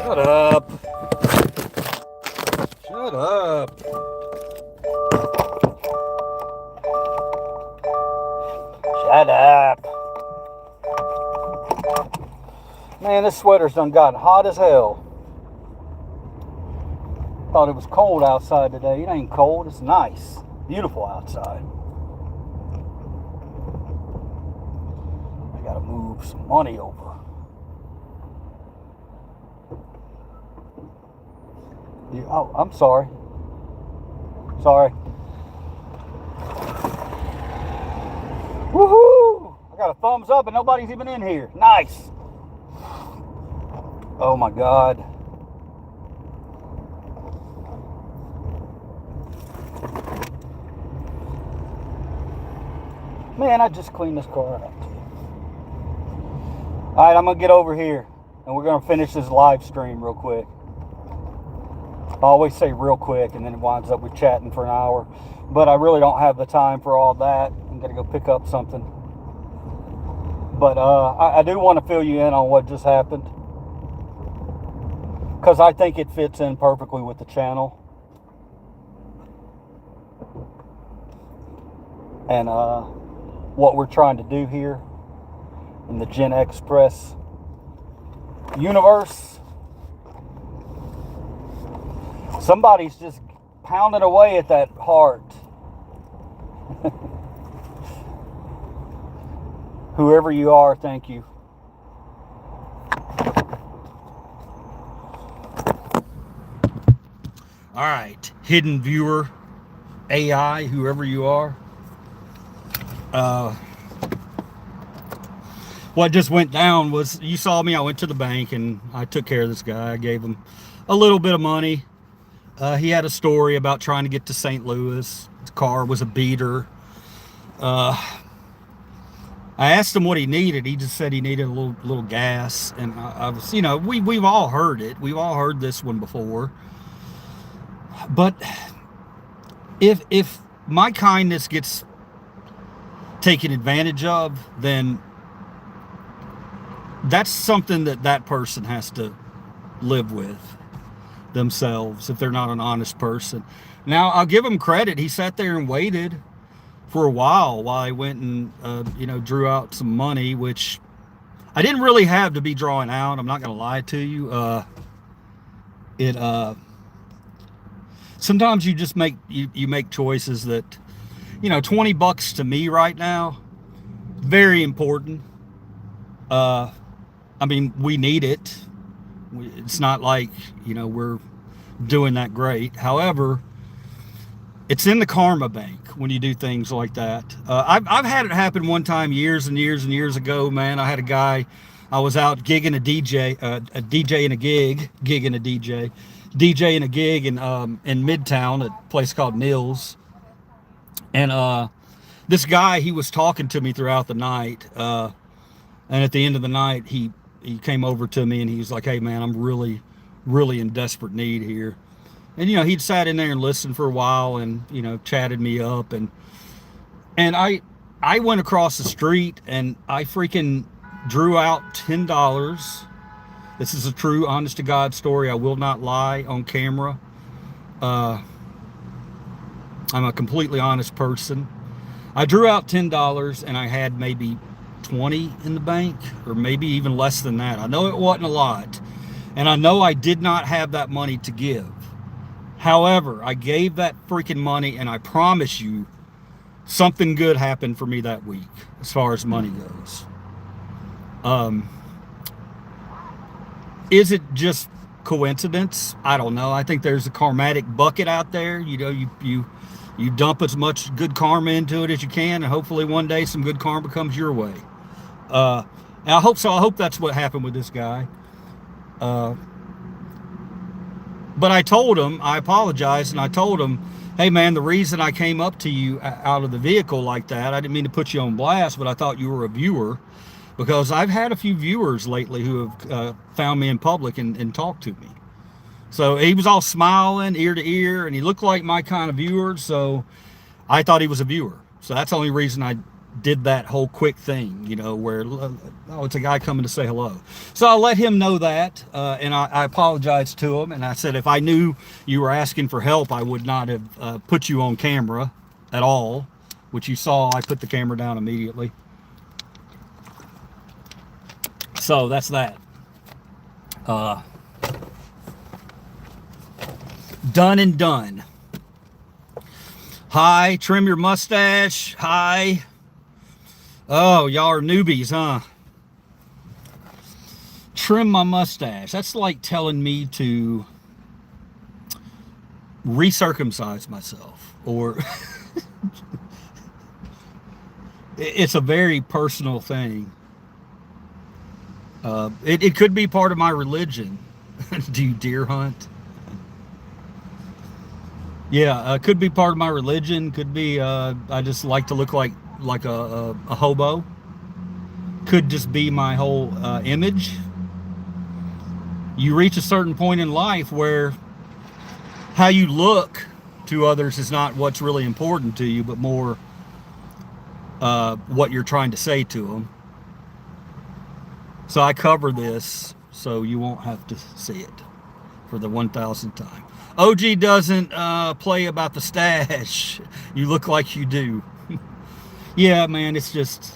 Shut up. Shut up. Shut up. Man, this sweater's done gotten hot as hell. Thought it was cold outside today. It ain't cold. It's nice. Beautiful outside. I gotta move some money over. Oh, I'm sorry. Sorry. Woohoo! I got a thumbs up and nobody's even in here. Nice. Oh my God. Man, I just cleaned this car out. Alright, I'm going to get over here and we're going to finish this live stream real quick. I always say real quick and then it winds up with chatting for an hour. But I really don't have the time for all that. I'm going to go pick up something. But I do want to fill you in on what just happened. Because I think it fits in perfectly with the channel. And what we're trying to do here in the Gen Express universe. Somebody's just pounding away at that heart. Whoever you are, thank you. All right, hidden viewer, AI, whoever you are. What just went down was, you saw me, I went to the bank and I took care of this guy. I gave him a little bit of money. He had a story about trying to get to St. Louis. His car was a beater. I asked him what he needed. He just said he needed a little gas. And I was, you know, we've all heard it. We've all heard this one before. But if my kindness gets taken advantage of, then that's something that person has to live with themselves if they're not an honest person. Now, I'll give him credit. He sat there and waited for a while I went and, you know, drew out some money, which I didn't really have to be drawing out. I'm not going to lie to you. Sometimes you just make choices that, you know, 20 bucks to me right now, very important. I mean, we need it. It's not like, you know, we're doing that great. However, it's in the karma bank when you do things like that. I've had it happen one time years and years and years ago, man. I had a guy, I was out gigging a DJ in a gig in Midtown at a place called Nils. And this guy, he was talking to me throughout the night. And at the end of the night, he came over to me and he was like, "Hey man, I'm really, really in desperate need here." And, you know, he'd sat in there and listened for a while and, you know, chatted me up. And I went across the street and I freaking drew out $10. This is a true, honest to God story. I will not lie on camera. I'm a completely honest person. I drew out $10 and I had maybe 20 in the bank, or maybe even less than that. I know it wasn't a lot. And I know I did not have that money to give. However, I gave that freaking money, and I promise you, something good happened for me that week as far as money goes. Is it just coincidence? I don't know. I think there's a karmatic bucket out there. You know, you dump as much good karma into it as you can, and hopefully one day some good karma comes your way. And I hope so. I hope that's what happened with this guy. But I told him, I apologized, and I told him, "Hey man, the reason I came up to you out of the vehicle like that, I didn't mean to put you on blast, but I thought you were a viewer, because I've had a few viewers lately who have found me in public and talked to me." So he was all smiling ear to ear, and he looked like my kind of viewer, so I thought he was a viewer. So that's the only reason I did that whole quick thing, you know, where, oh, it's a guy coming to say hello. So I let him know that, and I apologized to him, and I said, if I knew you were asking for help, I would not have put you on camera at all, which you saw. I put the camera down immediately. So that's that. Done and done. Hi, trim your mustache. Hi. Oh, y'all are newbies, huh? Trim my mustache. That's like telling me to recircumcise myself, or it's a very personal thing. It could be part of my religion. Do you deer hunt? Yeah, could be part of my religion. Could be I just like to look like a hobo. Could just be my whole image. You reach a certain point in life where how you look to others is not what's really important to you, but more what you're trying to say to them. So I cover this so you won't have to see it for the 1000th time. OG doesn't play about the stash. You look like you do. Yeah, man, it's just,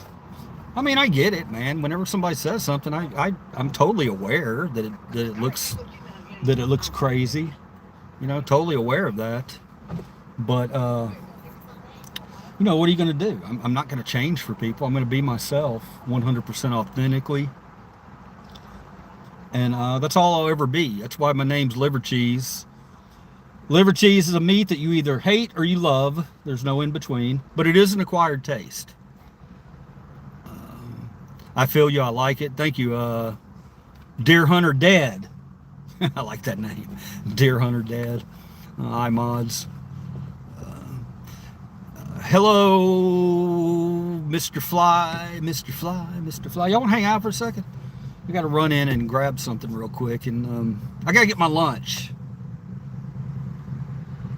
I mean, I get it, man. Whenever somebody says something, I'm totally aware that it looks crazy. You know, totally aware of that. But you know, what are you going to do? I'm not going to change for people. I'm going to be myself 100% authentically. And that's all I'll ever be. That's why my name's Liver Cheese. Liver cheese is a meat that you either hate or you love. There's no in between, but it is an acquired taste. I feel you. I like it. Thank you. Deer Hunter Dad. I like that name. Deer Hunter Dad. Hi, mods. Hello, Mr. Fly, Mr. Fly, Mr. Fly. Y'all want to hang out for a second? I got to run in and grab something real quick, and I got to get my lunch.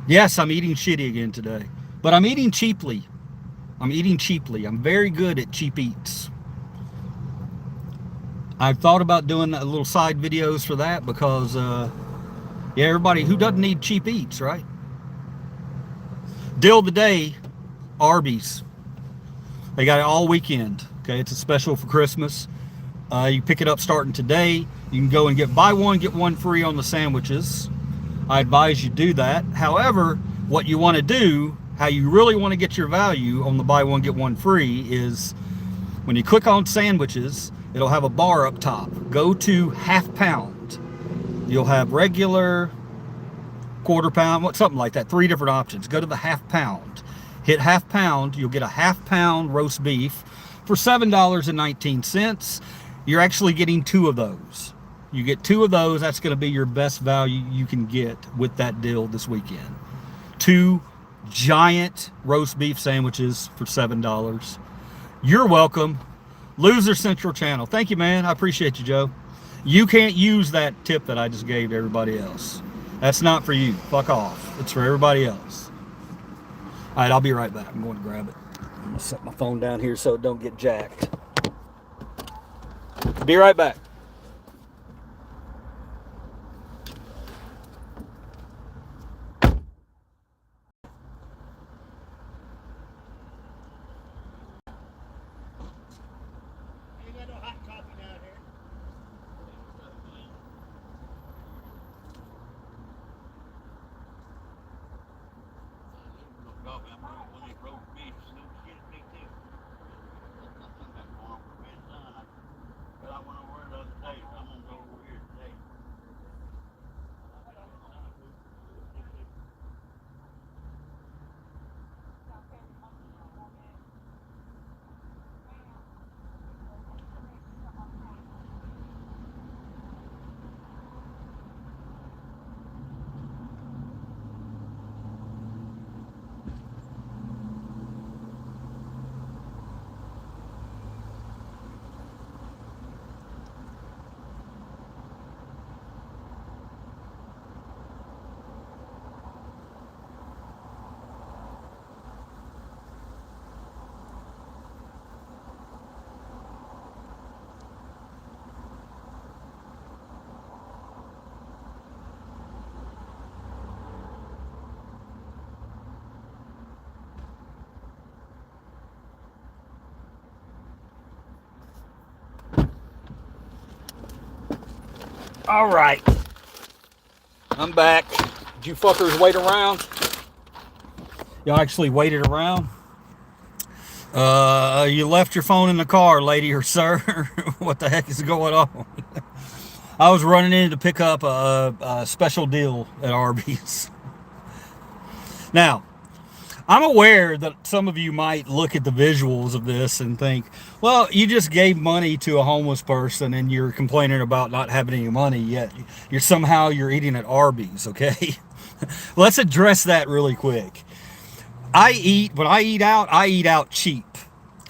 Yes, I'm eating shitty again today, but I'm eating cheaply. I'm eating cheaply. I'm very good at cheap eats. I've thought about doing a little side videos for that because, yeah, everybody who doesn't need cheap eats, right? Deal of the day, Arby's. They got it all weekend. Okay, it's a special for Christmas. You pick it up starting today. You can go and buy one, get one free on the sandwiches. I advise you do that. However, what you want to do, how you really want to get your value on the buy one, get one free is when you click on sandwiches, it'll have a bar up top. Go to half pound. You'll have regular, quarter pound, something like that. 3 different options. Go to the half pound. Hit half pound. You'll get a half pound roast beef for $7.19. You're actually getting 2 of those. You get 2 of those. That's going to be your best value you can get with that deal this weekend. 2 giant roast beef sandwiches for $7. You're welcome. Loser Central Channel. Thank you, man. I appreciate you, Joe. You can't use that tip that I just gave to everybody else. That's not for you. Fuck off. It's for everybody else. All right, I'll be right back. I'm going to grab it. I'm going to set my phone down here so it don't get jacked. Be right back. All right. I'm back. Did you fuckers wait around? Y'all actually waited around? You left your phone in the car, lady or sir. What the heck is going on? I was running in to pick up a special deal at Arby's. Now, I'm aware that some of you might look at the visuals of this and think, well, you just gave money to a homeless person and you're complaining about not having any money, yet you're eating at Arby's, okay? Let's address that really quick. When I eat out cheap,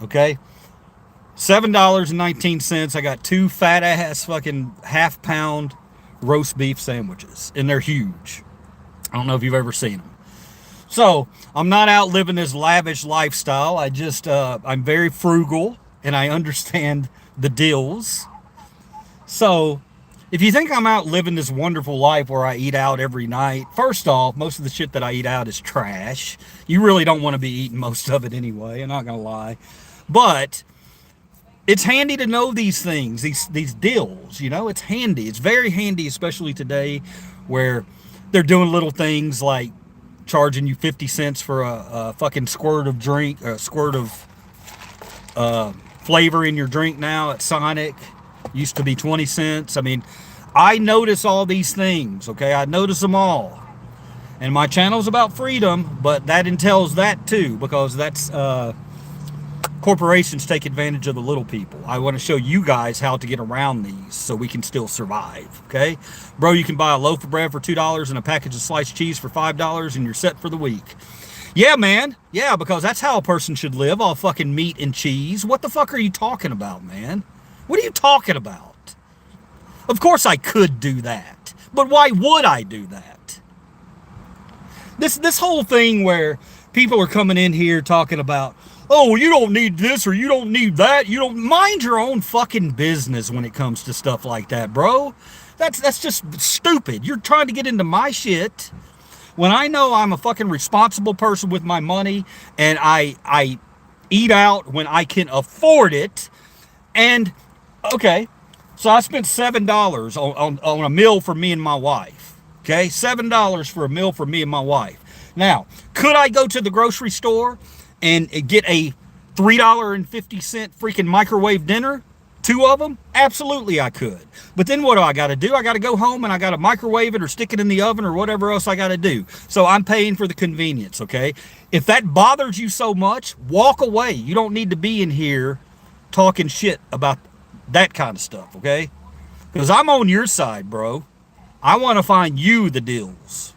okay? $7.19. I got 2 fat ass fucking half-pound roast beef sandwiches, and they're huge. I don't know if you've ever seen them. So I'm not out living this lavish lifestyle. I'm very frugal, and I understand the deals. So if you think I'm out living this wonderful life where I eat out every night, first off, most of the shit that I eat out is trash. You really don't want to be eating most of it anyway, I'm not gonna lie. But it's handy to know these things, these deals, you know, it's handy. It's very handy, especially today where they're doing little things like charging you 50 cents for a fucking squirt of drink, a squirt of flavor in your drink now at Sonic. Used to be 20 cents. I mean, I notice all these things, okay? I notice them all. And my channel's about freedom, but that entails that too, because that's corporations take advantage of the little people. I want to show you guys how to get around these so we can still survive, okay? Bro, you can buy a loaf of bread for $2 and a package of sliced cheese for $5 and you're set for the week. Yeah, man. Yeah, because that's how a person should live, all fucking meat and cheese. What the fuck are you talking about, man? What are you talking about? Of course I could do that, but why would I do that? This whole thing where people are coming in here talking about, oh, you don't need this or you don't need that. You don't mind your own fucking business when it comes to stuff like that, bro. That's just stupid. You're trying to get into my shit when I know I'm a fucking responsible person with my money and I eat out when I can afford it. And okay, so I spent $7 on a meal for me and my wife. Okay, $7 for a meal for me and my wife. Now, could I go to the grocery store and get a $3.50 freaking microwave dinner? 2 of them? Absolutely I could. But then what do I got to do? I got to go home and I got to microwave it or stick it in the oven or whatever else I got to do. So I'm paying for the convenience, okay? If that bothers you so much, walk away. You don't need to be in here talking shit about that kind of stuff, okay? Because I'm on your side, bro. I want to find you the deals.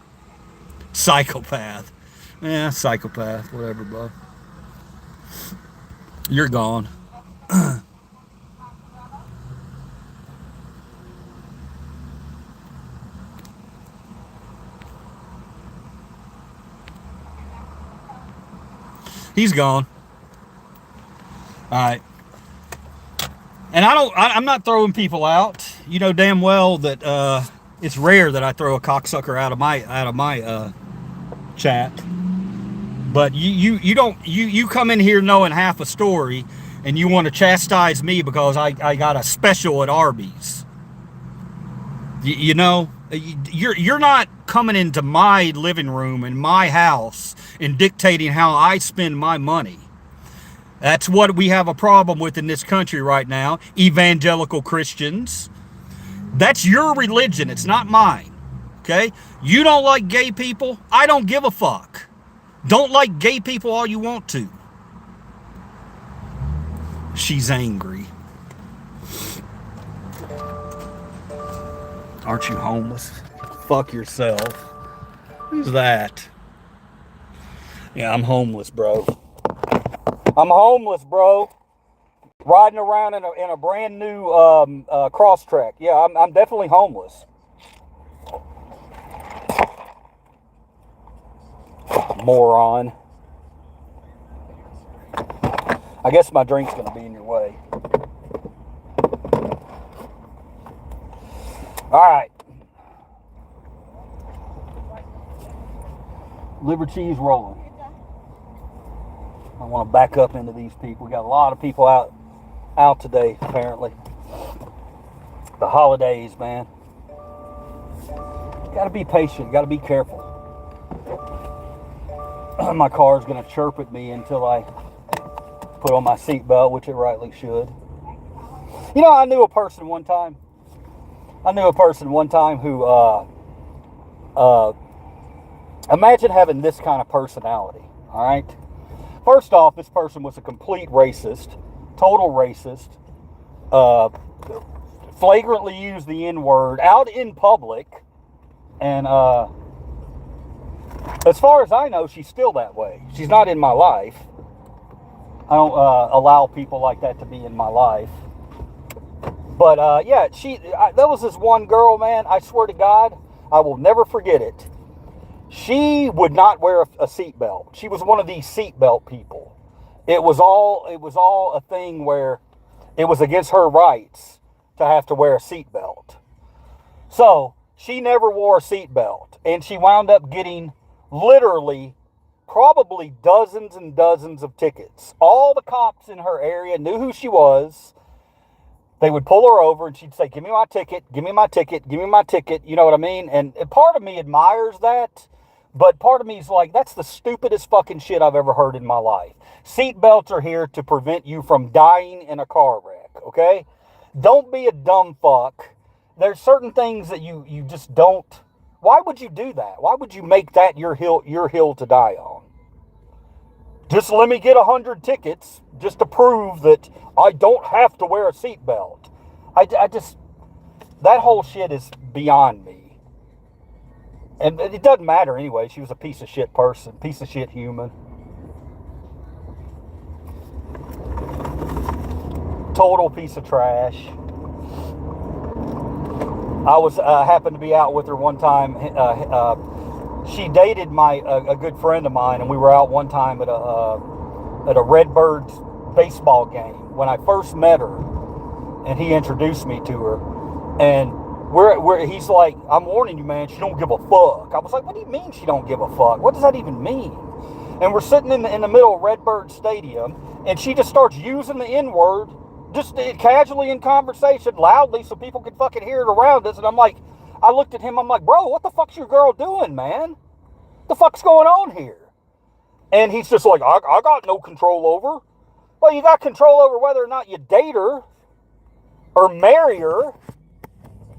Psychopath. Yeah, psychopath. Whatever, bro. You're gone. He's gone. All right. And I'm not throwing people out. You know damn well that it's rare that I throw a cocksucker out of my chat. But you come in here knowing half a story and you want to chastise me because I got a special at Arby's. You know, you're not coming into my living room in my house and dictating how I spend my money. That's what we have a problem with in this country right now. Evangelical Christians. That's your religion. It's not mine. Okay? You don't like gay people? I don't give a fuck. Don't like gay people all you want to. She's angry. Aren't you homeless? Fuck yourself. Who's that? Yeah, I'm homeless, bro. I'm homeless, bro. Riding around in a brand new Crosstrek. Yeah, I'm definitely homeless. Moron. I guess my drink's gonna be in your way. All right. Liver cheese rolling. I want to back up into these people. We got a lot of people out today, apparently. The holidays, man. Got to be patient. Got to be careful. My car's going to chirp at me until I put on my seatbelt, which it rightly should. You know, I knew a person one time who, imagine having this kind of personality, all right? First off, this person was a complete racist, total racist, flagrantly used the N-word out in public, and as far as I know, she's still that way. She's not in my life. I don't allow people like that to be in my life. But yeah, there was this one girl, man, I swear to God, I will never forget it. She would not wear a seatbelt. She was one of these seatbelt people. It was all a thing where it was against her rights to have to wear a seatbelt. So she never wore a seatbelt, and she wound up getting literally probably dozens and dozens of tickets. All the cops in her area knew who she was. They would pull her over and she'd say, "Give me my ticket, give me my ticket, give me my ticket." You know what I mean? And part of me admires that, but part of me is like, that's the stupidest fucking shit I've ever heard in my life. Seatbelts are here to prevent you from dying in a car wreck, okay? Don't be a dumb fuck. There's certain things that you just don't. Why would you do that? Why would you make that your hill to die on? Just let me get 100 tickets just to prove that I don't have to wear a seatbelt. I just, that whole shit is beyond me. And it doesn't matter anyway. She was a piece of shit person, piece of shit human. Total piece of trash. I was happened to be out with her one time. She dated a good friend of mine, and we were out one time at a Redbirds baseball game when I first met her, and he introduced me to her. And he's like, "I'm warning you, man, she don't give a fuck." I was like, "What do you mean she don't give a fuck? What does that even mean?" And we're sitting in the middle of Redbird Stadium, and she just starts using the N-word, just casually in conversation, loudly, so people could fucking hear it around us. And I'm like, I looked at him, I'm like, "Bro, what the fuck's your girl doing, man? What the fuck's going on here?" And he's just like, I got no control over. Well, you got control over whether or not you date her or marry her,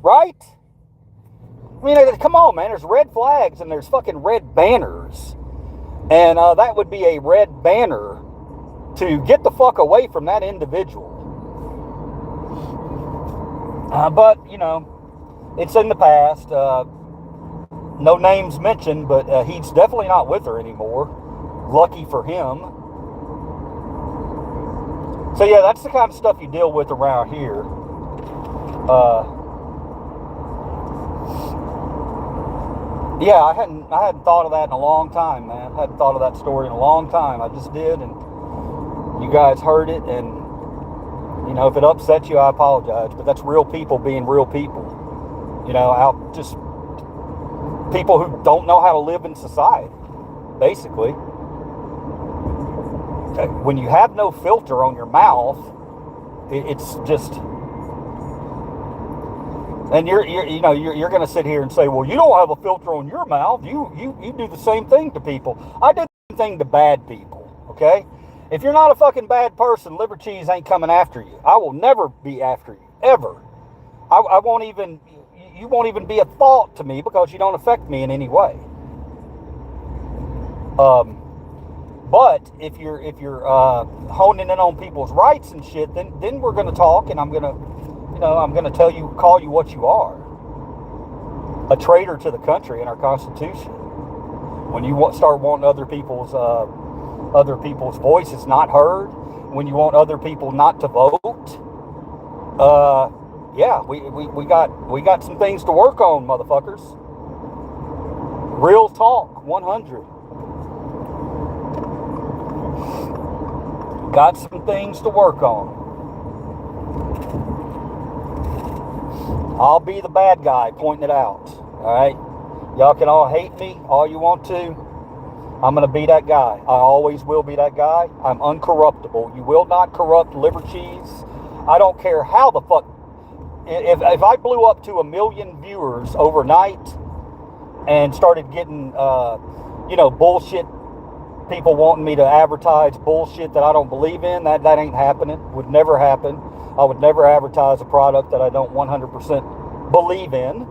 right? I mean, come on, man. There's red flags and there's fucking red banners. And that would be a red banner to get the fuck away from that individual. But, you know, it's in the past. No names mentioned, but he's definitely not with her anymore. Lucky for him. So yeah, that's the kind of stuff you deal with around here. Yeah, I hadn't thought of that in a long time, man. I hadn't thought of that story in a long time. I just did, and you guys heard it, and you know, if it upsets you, I apologize. But that's real people being real people. You know, just people who don't know how to live in society, basically. When you have no filter on your mouth, it's just, and you're going to sit here and say, "Well, you don't have a filter on your mouth. You do the same thing to people." I do the same thing to bad people. Okay, if you're not a fucking bad person, liver cheese ain't coming after you. I will never be after you ever. I won't even. You won't even be a thought to me because you don't affect me in any way. But if you're honing in on people's rights and shit, then we're going to talk, and I'm going to call you what you are. A traitor to the country and our Constitution. When you start wanting other people's voices not heard, when you want other people not to vote, yeah, we got some things to work on, motherfuckers. Real talk, 100. Got some things to work on. I'll be the bad guy pointing it out. Alright? Y'all can all hate me all you want to. I'm going to be that guy. I always will be that guy. I'm uncorruptible. You will not corrupt liver cheese. I don't care how the fuck. If I blew up to 1 million viewers overnight, and started getting, bullshit, people wanting me to advertise bullshit that I don't believe in. That ain't happening. Would never happen. I would never advertise a product that I don't 100% believe in,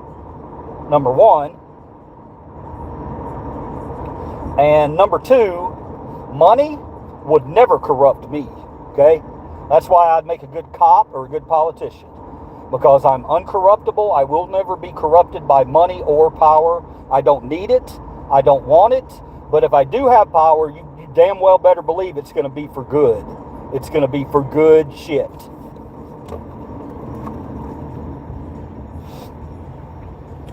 number one. And number two, money would never corrupt me, okay? That's why I'd make a good cop or a good politician, because I'm uncorruptible. I will never be corrupted by money or power. I don't need it. I don't want it. But if I do have power, you damn well better believe it's going to be for good. It's going to be for good shit.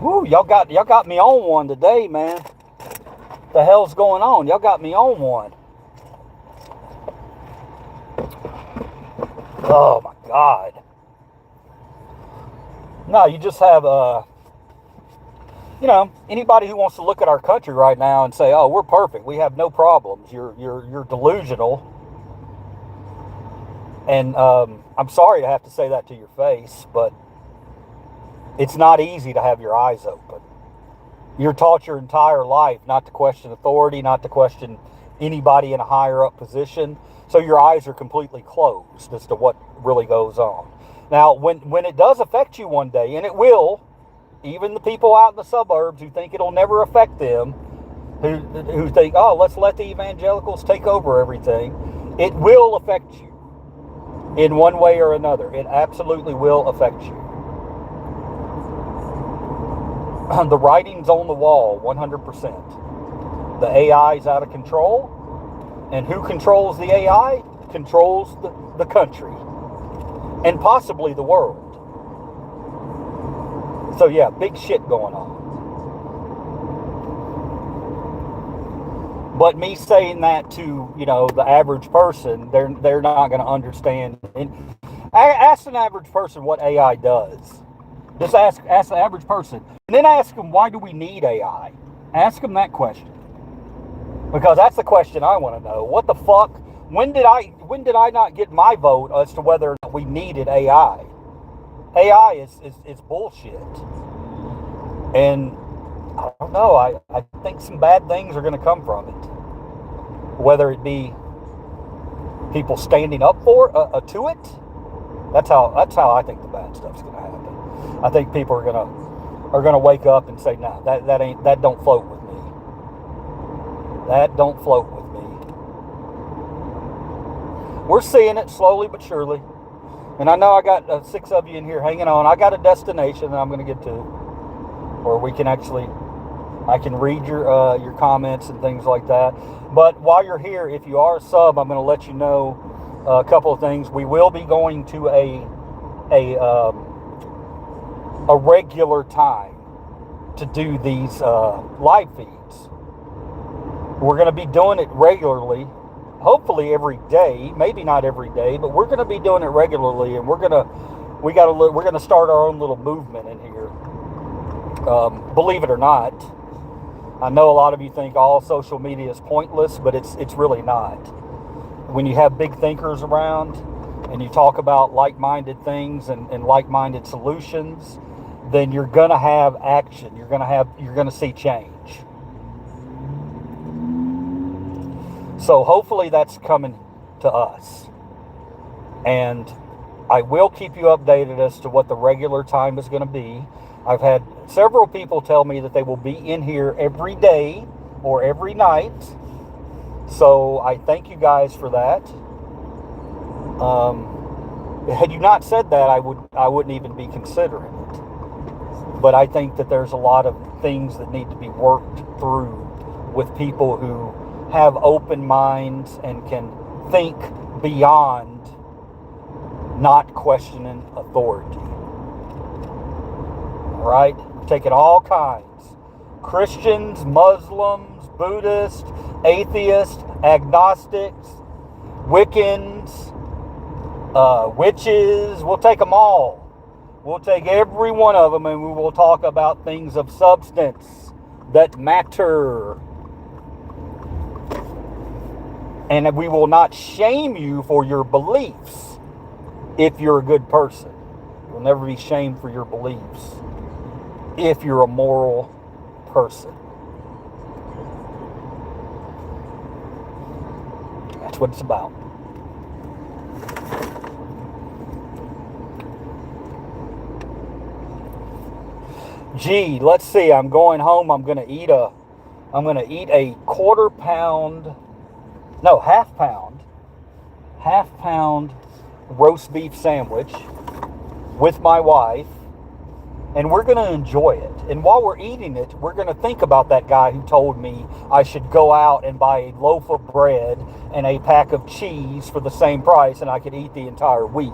Woo, y'all got me on one today, man. What the hell's going on? Y'all got me on one. Oh my God. No, you just have anybody who wants to look at our country right now and say, "Oh, we're perfect. We have no problems." You're delusional. And I'm sorry to have to say that to your face, but it's not easy to have your eyes open. You're taught your entire life not to question authority, not to question anybody in a higher up position. So your eyes are completely closed as to what really goes on. Now, when it does affect you one day, and it will, even the people out in the suburbs who think it'll never affect them, who think, oh, let's let the evangelicals take over everything, it will affect you in one way or another. It absolutely will affect you. The writing's on the wall, 100%. The AI is out of control. And who controls the AI? Controls the country. And possibly the world. So yeah, big shit going on. But me saying that to, the average person, they're not going to understand. And ask an average person what AI does. Just ask the average person. And then ask them, why do we need AI? Ask them that question. Because that's the question I want to know. What the fuck? When did I not get my vote as to whether or not we needed AI? AI is bullshit. And I don't know, I think some bad things are going to come from it. Whether it be people standing up to it, that's how I think the bad stuff's going to happen. I think people are gonna wake up and say, no, that don't float with me. That don't float with me. We're seeing it slowly but surely. And I know I got 6 of you in here hanging on. I got a destination that I'm going to get to, where I can read your comments and things like that. But while you're here, if you are a sub, I'm going to let you know a couple of things. We will be going to a regular time to do these live feeds. We're going to be doing it regularly, hopefully every day, maybe not every day, but we're going to be doing it regularly, and we're going to start our own little movement in here. Believe it or not, I know a lot of you think all social media is pointless, but it's really not. When you have big thinkers around and you talk about like-minded things and like-minded solutions, then you're going to have action. You're going to see change. So hopefully that's coming to us. And I will keep you updated as to what the regular time is going to be. I've had several people tell me that they will be in here every day or every night. So I thank you guys for that. Had you not said that, I wouldn't even be considering it. But I think that there's a lot of things that need to be worked through with people who have open minds and can think beyond not questioning authority. All right? Take it all kinds. Christians, Muslims, Buddhists, atheists, agnostics, Wiccans, witches. We'll take them all. We'll take every one of them, and we will talk about things of substance that matter. And we will not shame you for your beliefs if you're a good person. You'll never be shamed for your beliefs if you're a moral person. That's what it's about. Gee, let's see. I'm going home. I'm gonna eat a half pound roast beef sandwich with my wife, and we're gonna enjoy it. And while we're eating it, we're gonna think about that guy who told me I should go out and buy a loaf of bread and a pack of cheese for the same price, and I could eat the entire week.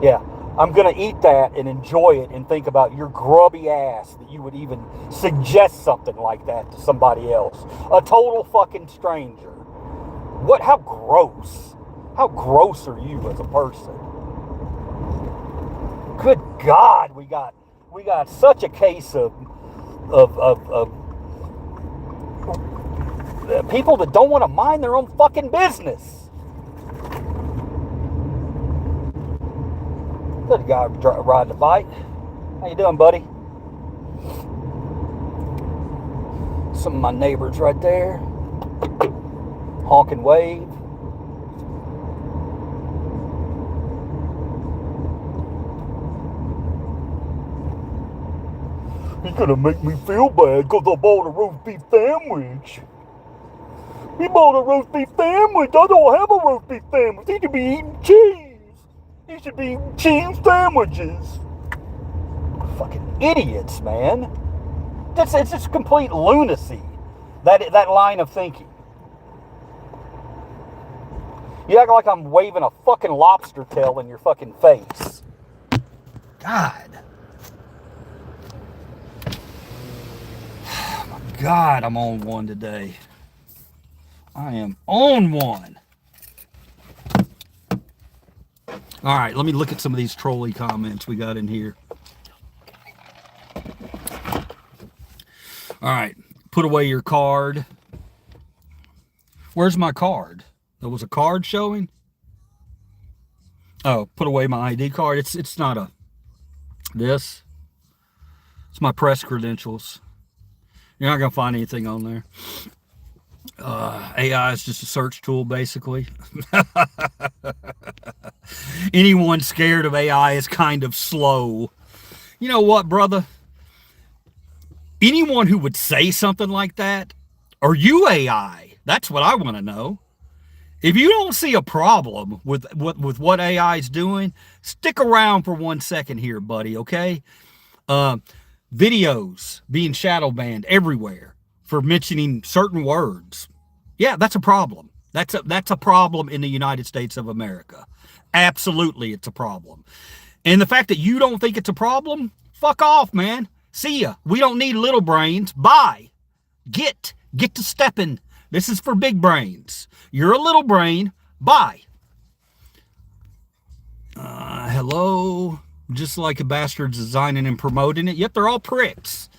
Yeah. I'm going to eat that and enjoy it and think about your grubby ass that you would even suggest something like that to somebody else. A total fucking stranger. How gross. How gross are you as a person? Good God, we got such a case of people that don't want to mind their own fucking business. Good guy riding a bike. How you doing, buddy? Some of my neighbors right there. Honk and wave. He's gonna make me feel bad because I bought a roast beef sandwich. He bought a roast beef sandwich. I don't have a roast beef sandwich. He should be eating cheese. He should be eating cheese sandwiches. Fucking idiots, man. It's just complete lunacy. That line of thinking. You act like I'm waving a fucking lobster tail in your fucking face. God. Oh my God, I'm on one today. I am on one. All right, let me look at some of these trolley comments we got in here. All right, put away your card. Where's my card? There was a card showing? Oh, put away my ID card. It's not this. It's my press credentials. You're not going to find anything on there. AI is just a search tool, basically. Anyone scared of AI is kind of slow. You know what, brother? Anyone who would say something like that, are you AI? That's what I want to know. If you don't see a problem with what AI is doing, stick around for 1 second here, buddy, okay? Videos being shadow banned everywhere for mentioning certain words. Yeah, that's a problem. That's a problem in the United States of America. Absolutely, it's a problem. And the fact that you don't think it's a problem, fuck off, man. See ya. We don't need little brains. Bye. Get to stepping. This is for big brains. You're a little brain. Bye. Hello. Just like a bastard's designing and promoting it. Yep, they're all pricks.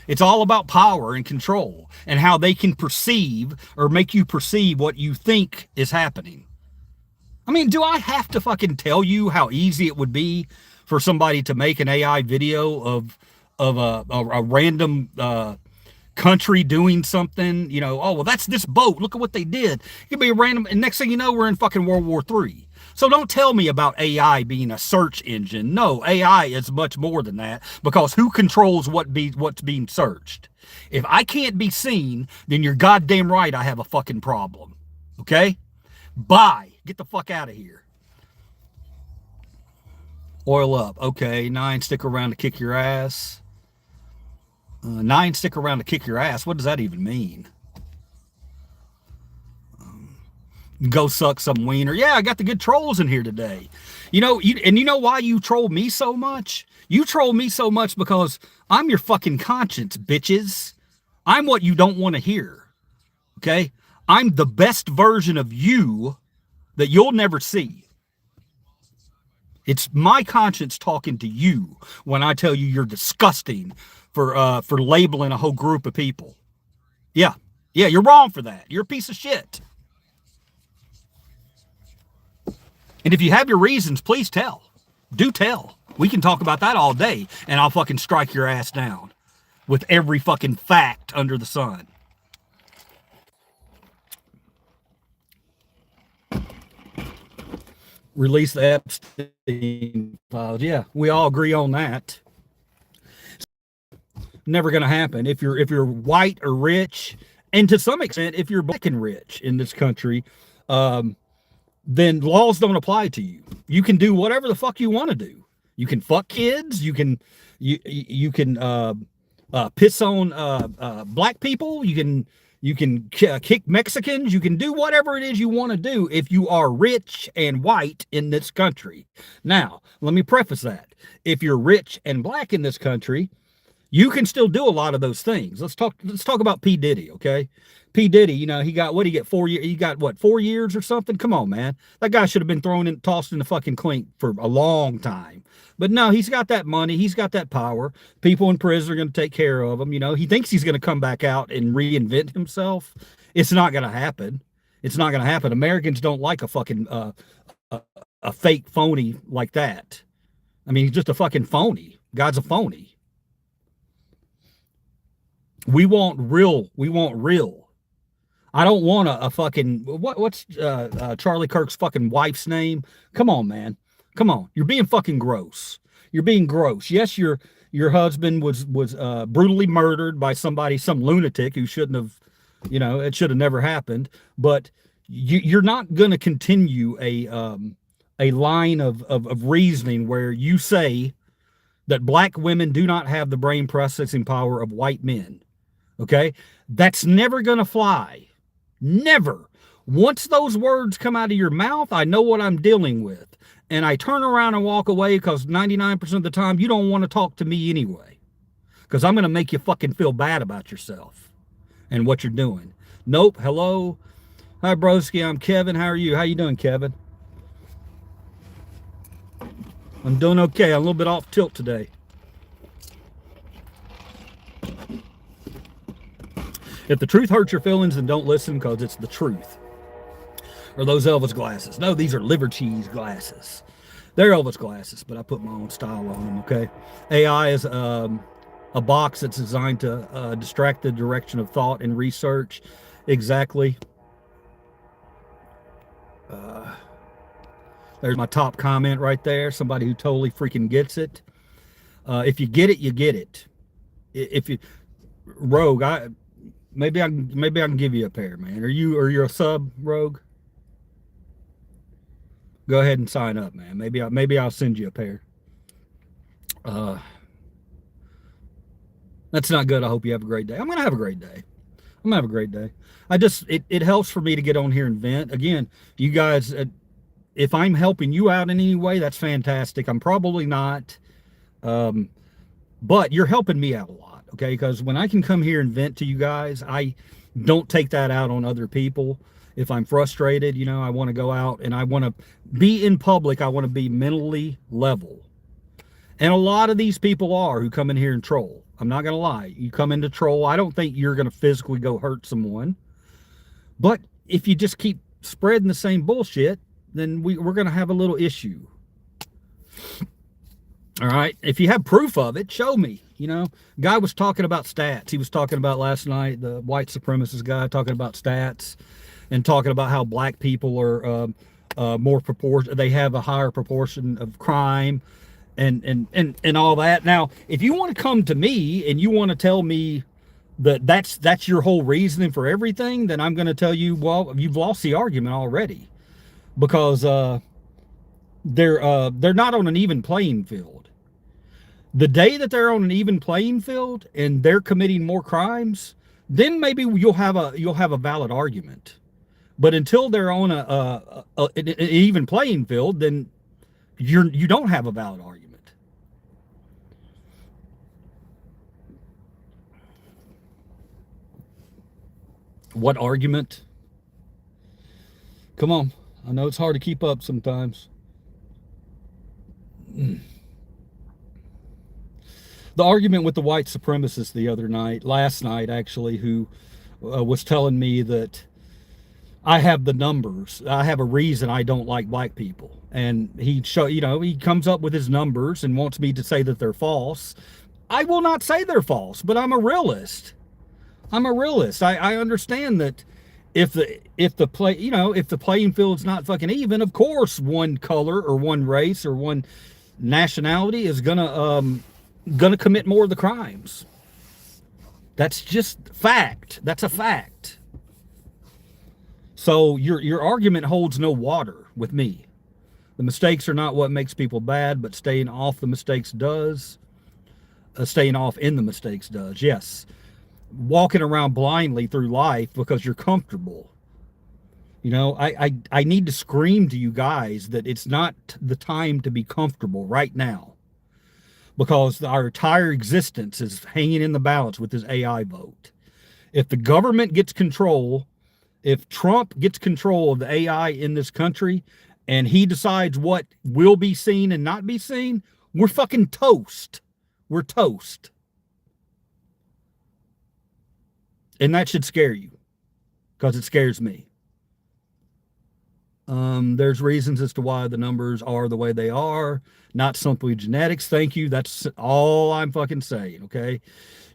It's all about power and control and how they can perceive or make you perceive what you think is happening. I mean, do I have to fucking tell you how easy it would be for somebody to make an AI video of a random country doing something? You know, oh, well, that's this boat. Look at what they did. It could be a random, and next thing you know, we're in fucking World War III. So don't tell me about AI being a search engine. No, AI is much more than that, because who controls what's being searched? If I can't be seen, then you're goddamn right I have a fucking problem. Okay? Bye. Get the fuck out of here. Oil up. Okay, 9 stick around to kick your ass. 9 stick around to kick your ass. What does that even mean? Go suck some wiener. Yeah, I got the good trolls in here today. You know, you know why you troll me so much? You troll me so much because I'm your fucking conscience, bitches. I'm what you don't want to hear. Okay? I'm the best version of you that you'll never see. It's my conscience talking to you when I tell you you're disgusting for labeling a whole group of people. Yeah, you're wrong for that. You're a piece of shit. And if you have your reasons, please tell. Do tell. We can talk about that all day, and I'll fucking strike your ass down. with every fucking fact under the sun. Release the Epstein files. Yeah, we all agree on that. Never going to happen. If you're white or rich, and to some extent, if you're black and rich in this country, then laws don't apply to you. You can do whatever the fuck you want to do. You can fuck kids. You can piss on black people. You can kick Mexicans. You can do whatever it is you want to do if you are rich and white in this country. Now, let me preface that. If you're rich and black in this country, you can still do a lot of those things. Let's talk about P. Diddy, okay? P. Diddy, you know, he got, what did he get, 4 years? He got, what, 4 years or something? Come on, man. That guy should have been tossed in the fucking clink for a long time. But no, he's got that money. He's got that power. People in prison are going to take care of him. You know, he thinks he's going to come back out and reinvent himself. It's not going to happen. It's not going to happen. Americans don't like a fucking, a fake phony like that. I mean, he's just a fucking phony. God's a phony. We want real. We want real. I don't want a fucking what's Charlie Kirk's fucking wife's name? Come on, man. Come on. You're being fucking gross. You're being gross. Yes, your husband was brutally murdered by somebody, some lunatic who shouldn't have, you know, it should have never happened. But you're not going to continue a line of reasoning where you say that black women do not have the brain processing power of white men. Okay? That's never going to fly. Never. Once those words come out of your mouth, I know what I'm dealing with. And I turn around and walk away because 99% of the time you don't want to talk to me anyway. Because I'm going to make you fucking feel bad about yourself and what you're doing. Nope. Hello. Hi, broski. I'm Kevin. How are you? How you doing, Kevin? I'm doing okay. I'm a little bit off tilt today. If the truth hurts your feelings, then don't listen because it's the truth. Or those Elvis glasses. No, these are liver cheese glasses. They're Elvis glasses, but I put my own style on them, okay? AI is a box that's designed to distract the direction of thought and research. Exactly. There's my top comment right there. Somebody who totally freaking gets it. If you get it, you get it. If you... Rogue, maybe I can give you a pair, man. Are you a sub, Rogue? Go ahead and sign up, man. Maybe I'll send you a pair. That's not good. I hope you have a great day. I'm gonna have a great day. I'm gonna have a great day. It helps for me to get on here and vent. Again, you guys, if I'm helping you out in any way, that's fantastic. I'm probably not, but you're helping me out a lot. Okay, because when I can come here and vent to you guys, I don't take that out on other people. If I'm frustrated, you know, I want to go out and I want to be in public. I want to be mentally level. And a lot of these people are who come in here and troll. I'm not going to lie. You come in to troll. I don't think you're going to physically go hurt someone. But if you just keep spreading the same bullshit, then we're going to have a little issue. All right. If you have proof of it, show me. You know, guy was talking about stats. He was talking about last night, the white supremacist guy talking about stats and talking about how black people are more proportion. They have a higher proportion of crime and all that. Now, if you want to come to me and you want to tell me that that's your whole reasoning for everything, then I'm going to tell you, well, you've lost the argument already, because they're not on an even playing field. The day that they're on an even playing field and they're committing more crimes, then maybe you'll have a valid argument. But until they're on an even playing field, then you don't have a valid argument. What argument? Come on. I know it's hard to keep up sometimes. The argument with the white supremacist the other night, last night actually, who was telling me that I have the numbers. I have a reason I don't like black people. And he comes up with his numbers and wants me to say that they're false. I will not say they're false, but I'm a realist. I'm a realist. I understand that if the playing field's not fucking even, of course one color or one race or one nationality is gonna commit more of the crimes. That's just fact. That's a fact. So your argument holds no water with me. The mistakes are not what makes people bad, but staying off the mistakes does. Staying off in the mistakes does. Yes. Walking around blindly through life because you're comfortable. You know, I need to scream to you guys that it's not the time to be comfortable right now, because our entire existence is hanging in the balance with this AI vote. If the government gets control, if Trump gets control of the AI in this country and he decides what will be seen and not be seen, we're fucking toast. We're toast. And that should scare you, because it scares me. There's reasons as to why the numbers are the way they are, not simply genetics. Thank you. That's all I'm fucking saying. Okay.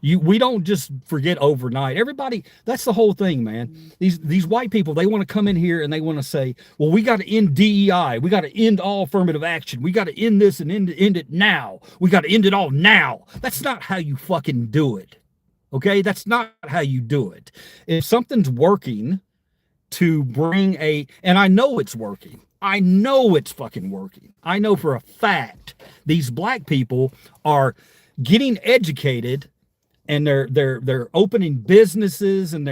We don't just forget overnight. Everybody, that's the whole thing, man. These white people, they want to come in here and they want to say, well, we got to end DEI. We got to end all affirmative action. We got to end this and end it now. We got to end it all now. That's not how you fucking do it. Okay. That's not how you do it. If something's working to bring and I know it's working. I know it's fucking working. I know for a fact these black people are getting educated, and they're opening businesses, and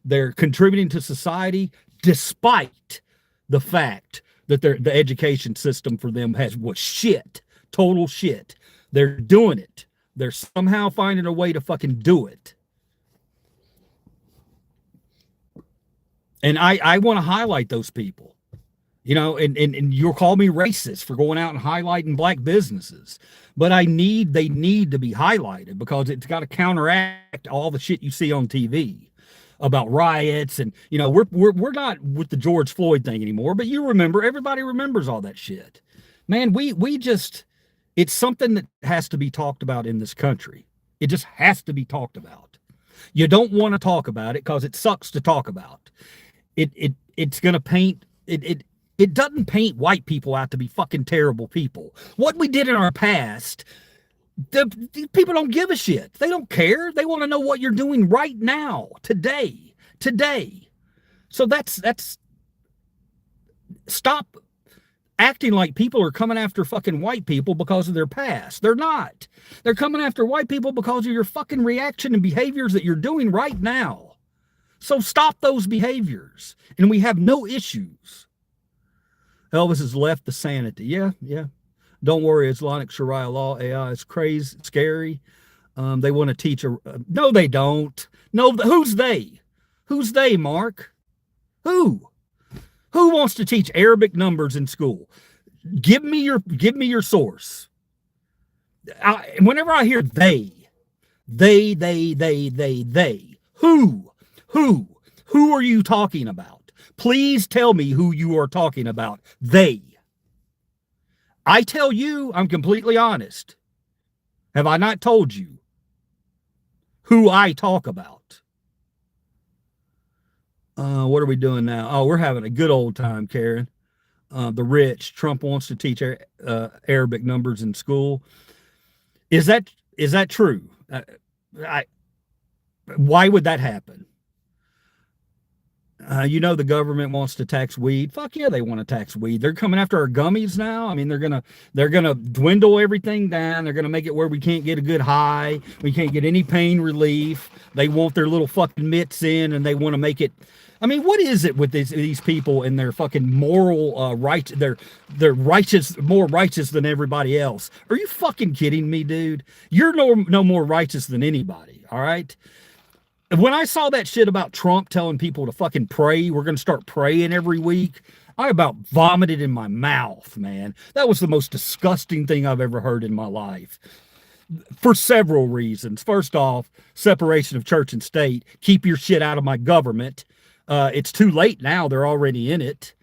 they're contributing to society despite the fact that the education system for them was shit, total shit. They're doing it. They're somehow finding a way to fucking do it. And I want to highlight those people, you know, and you'll call me racist for going out and highlighting black businesses, but they need to be highlighted, because it's got to counteract all the shit you see on TV about riots. And, you know, we're not with the George Floyd thing anymore, but everybody remembers all that shit, man. It's something that has to be talked about in this country. It just has to be talked about. You don't want to talk about it because it sucks to talk about. It's going to paint it doesn't paint white people out to be fucking terrible people. What we did in our past, the people don't give a shit. They don't care. They want to know what you're doing right now, today. So that's stop acting like people are coming after fucking white people because of their past. They're not. They're coming after white people because of your fucking reaction and behaviors that you're doing right now. So stop those behaviors, and we have no issues. Elvis has left the sanity. Yeah. Don't worry, Islamic Sharia law AI is crazy, scary. They want to teach no, they don't. No, who's they? Who's they, Mark? Who wants to teach Arabic numbers in school? Give me your source. Whenever I hear they, who are you talking about? Please tell me who you are talking about. They. I tell you, I'm completely honest. Have I not told you who I talk about? What are we doing now? Oh, we're having a good old time, Karen. The rich. Trump wants to teach Arabic numbers in school. Is that true? Why would that happen? You know, the government wants to tax weed. Fuck yeah, they want to tax weed. They're coming after our gummies now. I mean, they're gonna dwindle everything down. They're gonna make it where we can't get a good high. We can't get any pain relief. They want their little fucking mitts in, and they want to make it. I mean, what is it with these people and their fucking moral right? They're righteous, more righteous than everybody else. Are you fucking kidding me, dude? You're no more righteous than anybody. All right. When I saw that shit about Trump telling people to fucking pray, we're going to start praying every week, I about vomited in my mouth, man. That was the most disgusting thing I've ever heard in my life. For several reasons. First off, separation of church and state. Keep your shit out of my government. It's too late now. They're already in it.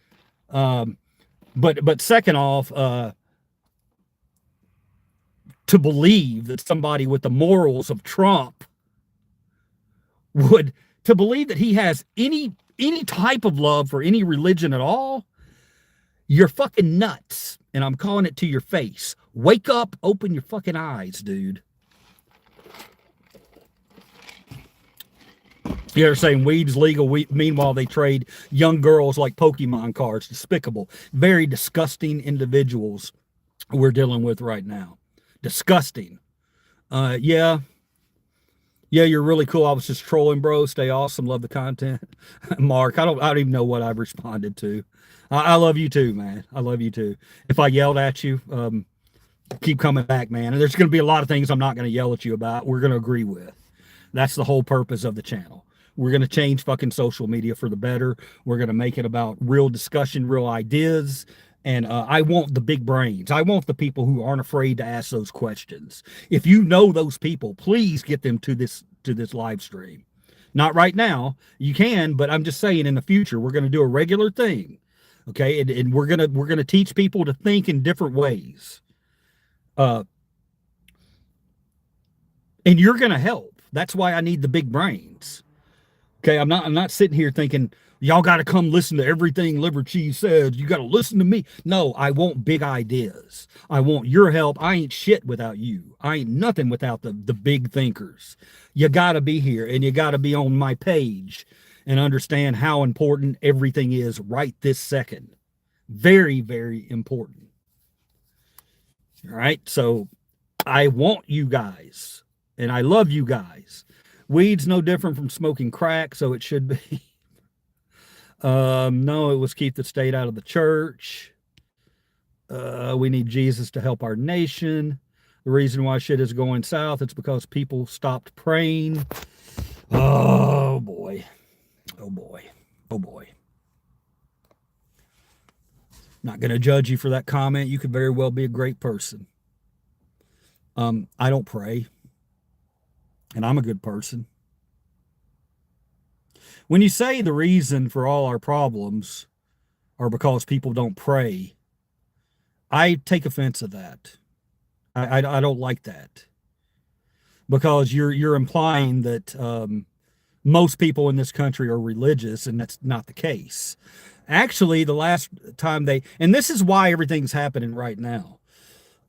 But second off, to believe that somebody with the morals of Trump would, to believe that he has any type of love for any religion at all, you're fucking nuts. And I'm calling it to your face. Wake up, open your fucking eyes, dude. They're saying weed's legal. Meanwhile, they trade young girls like Pokemon cards. Despicable. Very disgusting individuals we're dealing with right now. Disgusting. Yeah, you're really cool. I was just trolling, bro. Stay awesome. Love the content. Mark, I don't even know what I've responded to. I love you too, man. I love you too. If I yelled at you, keep coming back, man. And there's going to be a lot of things I'm not going to yell at you about. We're going to agree with. That's the whole purpose of the channel. We're going to change fucking social media for the better. We're going to make it about real discussion, real ideas. And I want the big brains. I want the people who aren't afraid to ask those questions. If you know those people, please get them to this live stream. Not right now. You can, but I'm just saying in the future, we're going to do a regular thing. Okay. And we're going to teach people to think in different ways. And you're going to help. That's why I need the big brains. Okay. I'm not sitting here thinking, y'all got to come listen to everything Liver Cheese says. You got to listen to me. No, I want big ideas. I want your help. I ain't shit without you. I ain't nothing without the big thinkers. You got to be here, and you got to be on my page and understand how important everything is right this second. Very, very important. All right. So I want you guys, and I love you guys. Weed's no different from smoking crack, so it should be. No, it was keep the state out of the church. We need Jesus to help our nation. The reason why shit is going south, it's because people stopped praying. Oh boy. Oh boy. Oh boy. Not going to judge you for that comment. You could very well be a great person. I don't pray. And I'm a good person. When you say the reason for all our problems are because people don't pray, I take offense of that. I don't like that, because you're implying that most people in this country are religious, and that's not the case. Actually, the last time and this is why everything's happening right now.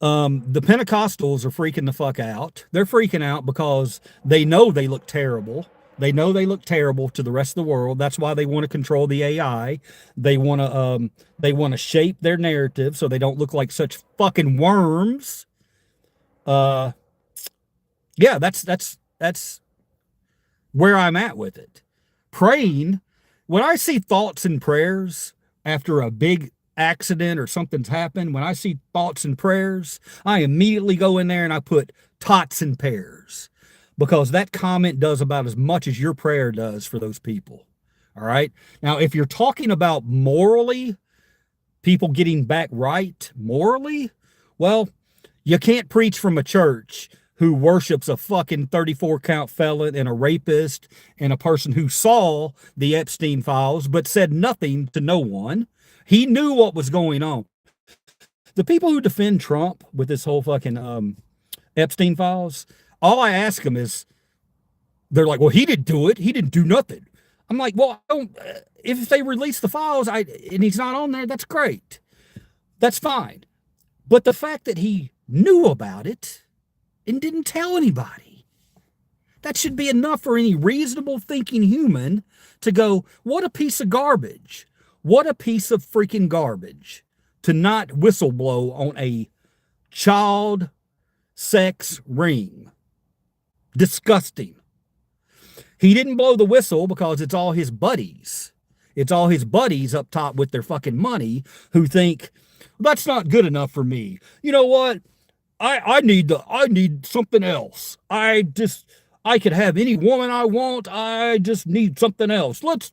The Pentecostals are freaking the fuck out. They're freaking out because they know they look terrible. They know they look terrible to the rest of the world. That's why they want to control the AI. They want to shape their narrative so they don't look like such fucking worms. Yeah, that's where I'm at with it. Praying, when I see thoughts and prayers after a big accident or something's happened, when I see thoughts and prayers, I immediately go in there and I put tots and pears, because that comment does about as much as your prayer does for those people. All right. Now, if you're talking about morally, people getting back right morally, well, you can't preach from a church who worships a fucking 34 count felon and a rapist and a person who saw the Epstein files but said nothing to no one. He knew what was going on. The people who defend Trump with this whole fucking Epstein files, all I ask them is, they're like, well, he didn't do it. He didn't do nothing. I'm like, well, if they release the files and he's not on there, that's great. That's fine. But the fact that he knew about it and didn't tell anybody, that should be enough for any reasonable thinking human to go, what a piece of garbage. What a piece of freaking garbage to not whistleblow on a child sex ring. Disgusting. He didn't blow the whistle because it's all his buddies. It's all his buddies up top with their fucking money who think, that's not good enough for me. You know what? I need something else. I could have any woman I want. I just need something else. Let's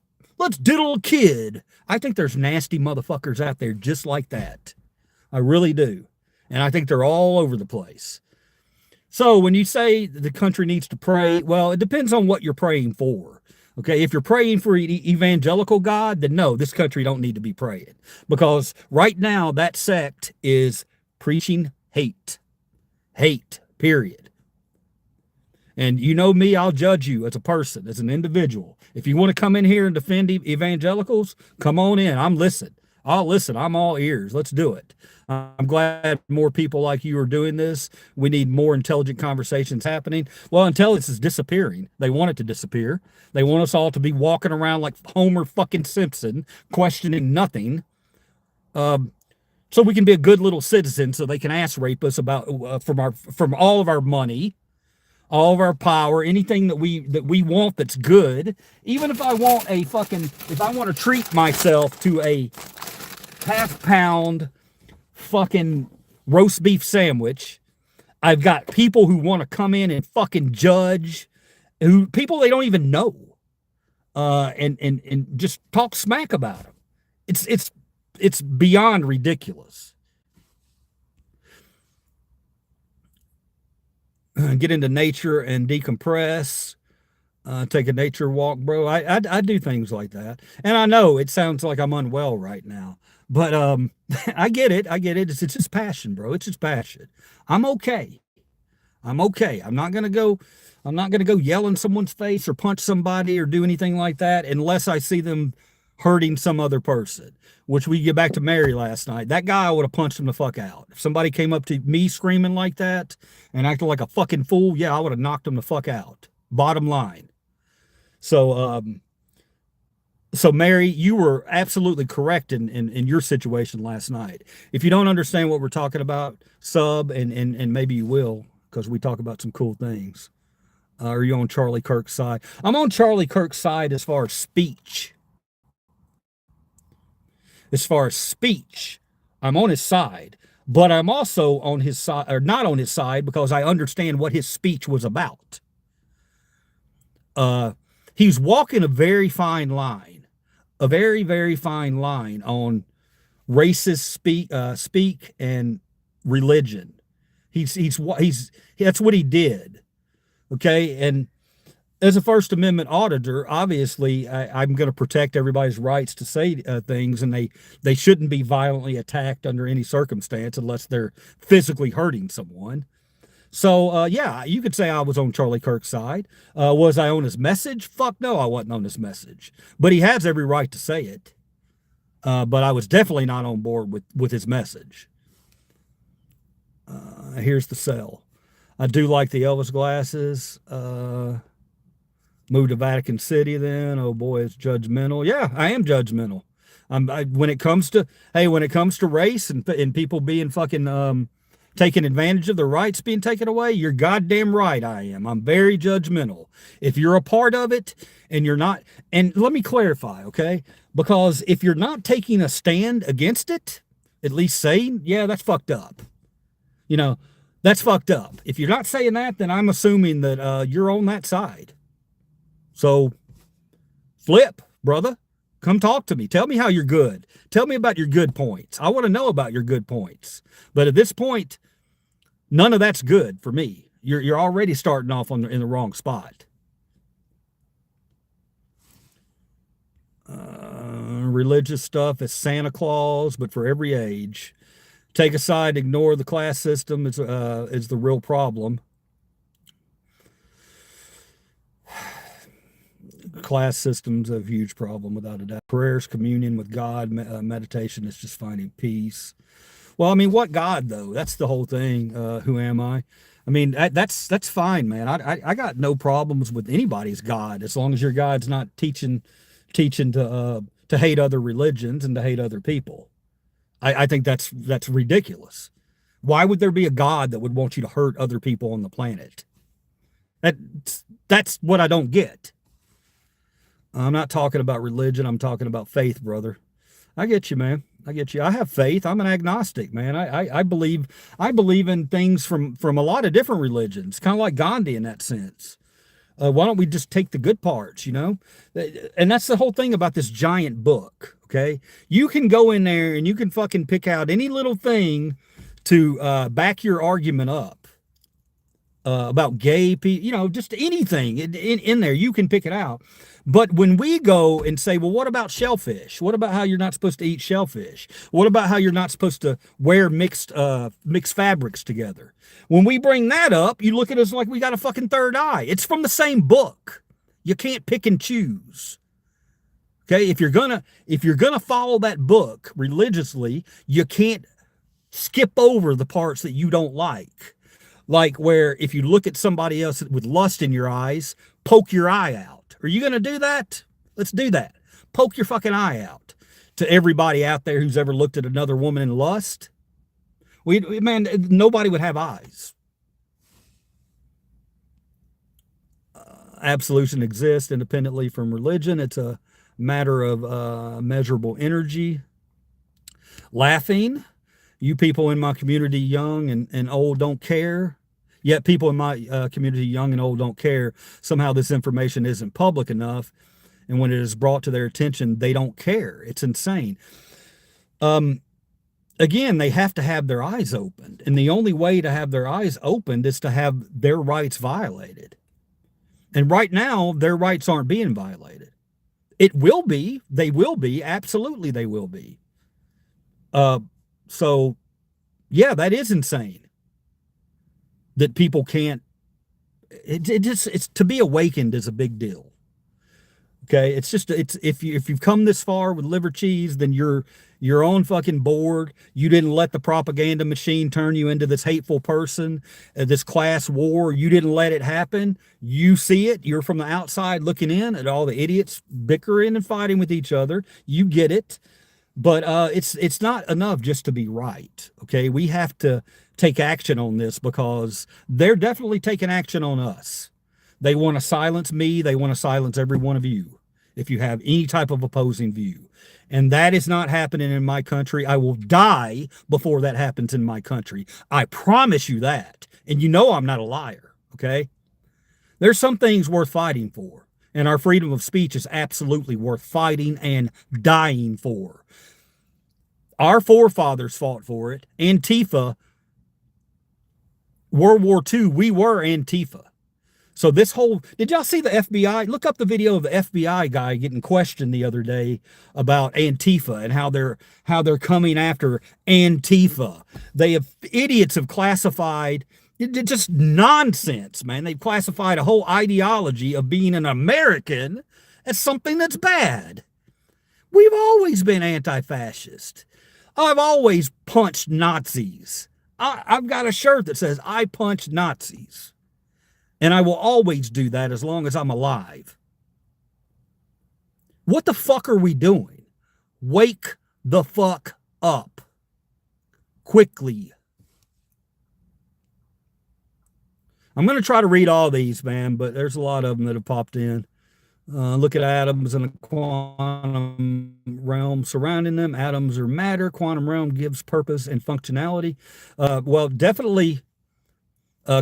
diddle a kid. I think there's nasty motherfuckers out there just like that. I really do. And I think they're all over the place. So when you say the country needs to pray, well, it depends on what you're praying for. Okay, if you're praying for evangelical God, then no, this country don't need to be praying. Because right now that sect is preaching hate. hate, period. And you know me, I'll judge you as a person, as an individual. If you want to come in here and defend evangelicals, come on in. I'll listen. I'm all ears. Let's do it. I'm glad more people like you are doing this. We need more intelligent conversations happening. Well, intelligence is disappearing. They want it to disappear. They want us all to be walking around like Homer fucking Simpson, questioning nothing. So we can be a good little citizen, so they can ass rape us about from all of our money, all of our power, anything that we want that's good. Even if I want if I want to treat myself to a half-pound fucking roast beef sandwich, I've got people who want to come in and fucking judge, people they don't even know, and just talk smack about them. It's beyond ridiculous. Get into nature and decompress. Take a nature walk, bro. I do things like that, and I know it sounds like I'm unwell right now, but I get it. It's just passion, bro. It's just passion. I'm okay. I'm not gonna go yell in someone's face or punch somebody or do anything like that unless I see them hurting some other person. Which we get back to Mary last night. That guy, I would have punched him the fuck out. If somebody came up to me screaming like that and acted like a fucking fool, yeah, I would have knocked him the fuck out. Bottom line. So Mary, you were absolutely correct in your situation last night. If you don't understand what we're talking about, sub and maybe you will, because we talk about some cool things. Are you on Charlie Kirk's side? I'm on Charlie Kirk's side as far as speech. As far as speech, I'm on his side, but I'm also on his side, or not on his side, because I understand what his speech was about. He's walking a very fine line, a very, very fine line on racist speak and religion. That's what he did. Okay. And as a First Amendment auditor, obviously, I'm going to protect everybody's rights to say things, and they shouldn't be violently attacked under any circumstance unless they're physically hurting someone. So, yeah, you could say I was on Charlie Kirk's side. Was I on his message? Fuck no, I wasn't on his message. But he has every right to say it. But I was definitely not on board with his message. Here's the cell. I do like the Elvis glasses. Moved to Vatican City then. Oh boy, it's judgmental. Yeah, I am judgmental. When it comes to race and people being fucking taking advantage of their rights being taken away, you're goddamn right I am. I'm very judgmental. If you're a part of it and you're not, and let me clarify, okay? Because if you're not taking a stand against it, at least saying, yeah, that's fucked up. You know, that's fucked up. If you're not saying that, then I'm assuming that you're on that side. So flip, brother. Come talk to me. Tell me how you're good. Tell me about your good points. I want to know about your good points. But at this point, none of that's good for me. You're already starting off in the wrong spot. Religious stuff is Santa Claus, but for every age. Take a side, ignore the class system is the real problem. Class system's a huge problem, without a doubt. Prayers, communion with God, meditation is just finding peace. Well, I mean, what God though? That's the whole thing. Who am I? I mean, that's fine, man. I got no problems with anybody's God as long as your God's not teaching to hate other religions and to hate other people. I think that's ridiculous. Why would there be a God that would want you to hurt other people on the planet? That's what I don't get. I'm not talking about religion. I'm talking about faith, brother. I get you, man. I get you. I have faith. I'm an agnostic, man. I believe in things from a lot of different religions, kind of like Gandhi in that sense. Why don't we just take the good parts, you know? And that's the whole thing about this giant book, okay? You can go in there and you can fucking pick out any little thing to back your argument up. about gay people, just anything in there, you can pick it out. But when we go and say, well, what about shellfish? What about how you're not supposed to eat shellfish? What about how you're not supposed to wear mixed fabrics together? When we bring that up, you look at us like we got a fucking third eye. It's from the same book. You can't pick and choose. Okay, if you're gonna follow that book religiously, you can't skip over the parts that you don't like. Like where if you look at somebody else with lust in your eyes, poke your eye out. Are you going to do that? Let's do that. Poke your fucking eye out. To everybody out there who's ever looked at another woman in lust, man, nobody would have eyes. Absolution exists independently from religion. It's a matter of measurable energy. Laughing. You people in my community, young and old, don't care. Yet people in my community, young and old, don't care. Somehow this information isn't public enough. And when it is brought to their attention, they don't care. It's insane. Again, they have to have their eyes opened. And the only way to have their eyes opened is to have their rights violated. And right now, their rights aren't being violated. It will be. They will be. Absolutely, they will be. So, yeah, that is insane. That people can't. It's to be awakened is a big deal. Okay, it's if you've come this far with liver cheese, then you're on fucking board. You didn't let the propaganda machine turn you into this hateful person, this class war. You didn't let it happen. You see it. You're from the outside looking in at all the idiots bickering and fighting with each other. You get it. But it's not enough just to be right. Okay, we have to take action on this because they're definitely taking action on us. They want to silence me. They want to silence every one of you if you have any type of opposing view. And that is not happening in my country. I will die before that happens in my country. I promise you that. And you know I'm not a liar, okay? There's some things worth fighting for. And our freedom of speech is absolutely worth fighting and dying for. Our forefathers fought for it. Antifa, World War II, we were Antifa. So this whole, did y'all see the FBI? Look up the video of the FBI guy getting questioned the other day about Antifa and how they're coming after Antifa. Idiots have classified, just nonsense, man. They've classified a whole ideology of being an American as something that's bad. We've always been anti-fascist. I've always punched Nazis. I've got a shirt that says, I punch Nazis. And I will always do that as long as I'm alive. What the fuck are we doing? Wake the fuck up. Quickly. I'm going to try to read all these, man, but there's a lot of them that have popped in. Look at atoms and the quantum realm surrounding them. Atoms are matter. Quantum realm gives purpose and functionality. Well, definitely,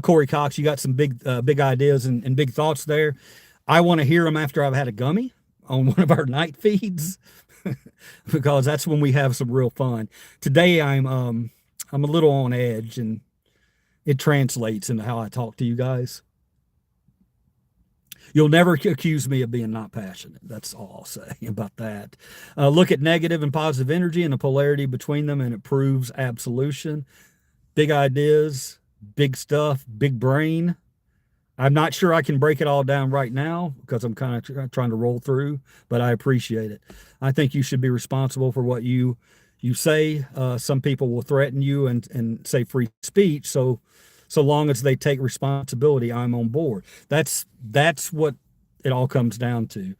Corey Cox, you got some big ideas and big thoughts there. I want to hear them after I've had a gummy on one of our night feeds because that's when we have some real fun. Today, I'm a little on edge, and it translates into how I talk to you guys. You'll never accuse me of being not passionate. That's all I'll say about that. Look at negative and positive energy and the polarity between them, and it proves absolution. Big ideas, big stuff, big brain. I'm not sure I can break it all down right now because I'm kind of trying to roll through, but I appreciate it. I think you should be responsible for what you say. Some people will threaten you and say free speech. So long as they take responsibility, I'm on board. That's what it all comes down to.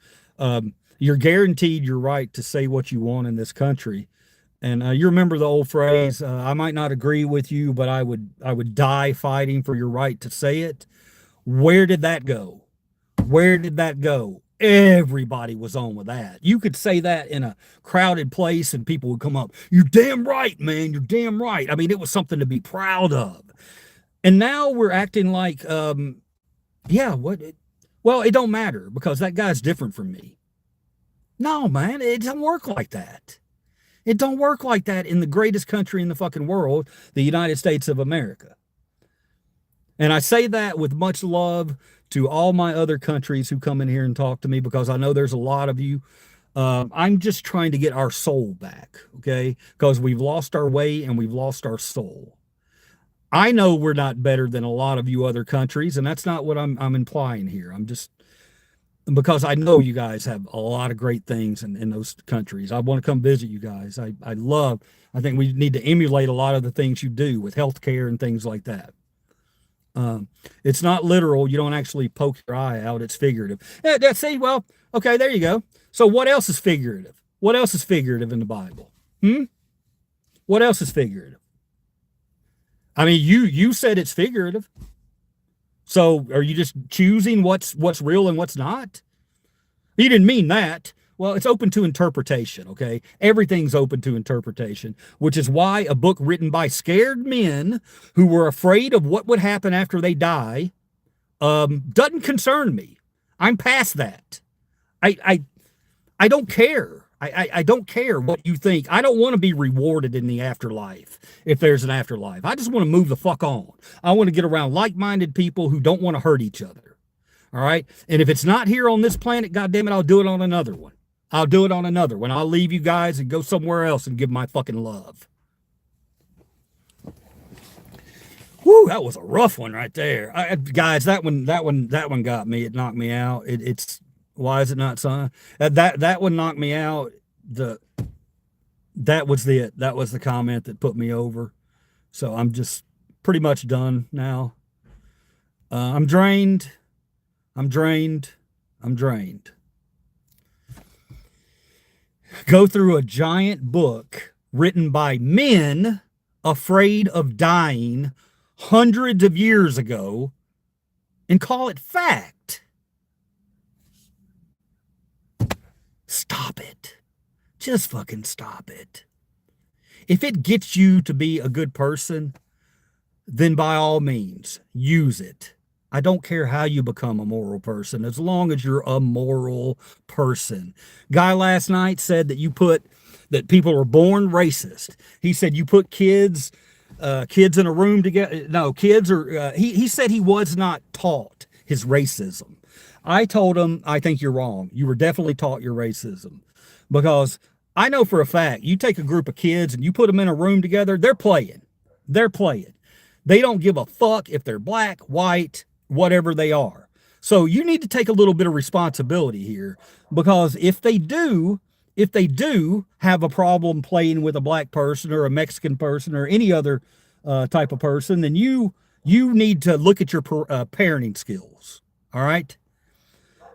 You're guaranteed your right to say what you want in this country. And you remember the old phrase, I might not agree with you, but I would die fighting for your right to say it. Where did that go? Where did that go? Everybody was on with that. You could say that in a crowded place and people would come up, you're damn right, man, you're damn right. I mean, it was something to be proud of. And now we're acting like, yeah, what? Well, it don't matter because that guy's different from me. No, man, it doesn't work like that. It don't work like that in the greatest country in the fucking world, the United States of America. And I say that with much love to all my other countries who come in here and talk to me, because I know there's a lot of you. I'm just trying to get our soul back, okay? Because we've lost our way and we've lost our soul. I know we're not better than a lot of you other countries, and that's not what I'm implying here. I'm just, because I know you guys have a lot of great things in those countries. I want to come visit you guys. I think we need to emulate a lot of the things you do with healthcare and things like that. It's not literal. You don't actually poke your eye out. It's figurative. See, well, okay, there you go. So what else is figurative? What else is figurative in the Bible? What else is figurative? I mean, you said it's figurative. So are you just choosing what's real and what's not? You didn't mean that. Well, it's open to interpretation, okay? Everything's open to interpretation, which is why a book written by scared men who were afraid of what would happen after they die doesn't concern me. I'm past that. I don't care. I don't care what you think. I don't want to be rewarded in the afterlife if there's an afterlife. I just want to move the fuck on. I want to get around like-minded people who don't want to hurt each other. All right? And if it's not here on this planet, goddamn it, I'll do it on another one. I'll do it on another one. I'll leave you guys and go somewhere else and give my fucking love. Whoo, that was a rough one right there. Guys, that one got me. It knocked me out. It's why is it not son? That one knocked me out. That was the comment that put me over. So I'm just pretty much done now. I'm drained. I'm drained. Go through a giant book written by men afraid of dying hundreds of years ago and call it fact. Stop it. Just fucking stop it. If it gets you to be a good person, then by all means, use it. I don't care how you become a moral person, as long as you're a moral person. Guy last night said that people are born racist. He said you put kids in a room together. No, kids are, he said he was not taught his racism. I told him, I think you're wrong. You were definitely taught your racism, because I know for a fact, you take a group of kids and you put them in a room together, they're playing. They don't give a fuck if they're black, white, whatever they are. So you need to take a little bit of responsibility here, because if they do have a problem playing with a black person or a Mexican person or any other type of person, then you need to look at your parenting skills. All right?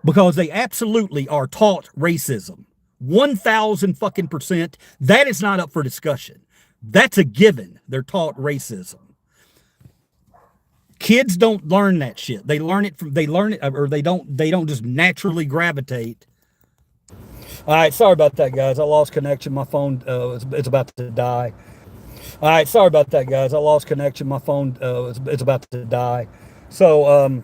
Because they absolutely are taught racism. 1,000 fucking %. That is not up for discussion. That's a given. They're taught racism. Kids don't learn that shit. They don't just naturally gravitate. All right, sorry about that, guys. I lost connection. My phone it's about to die. All right, sorry about that, guys. I lost connection. My phone it's about to die. So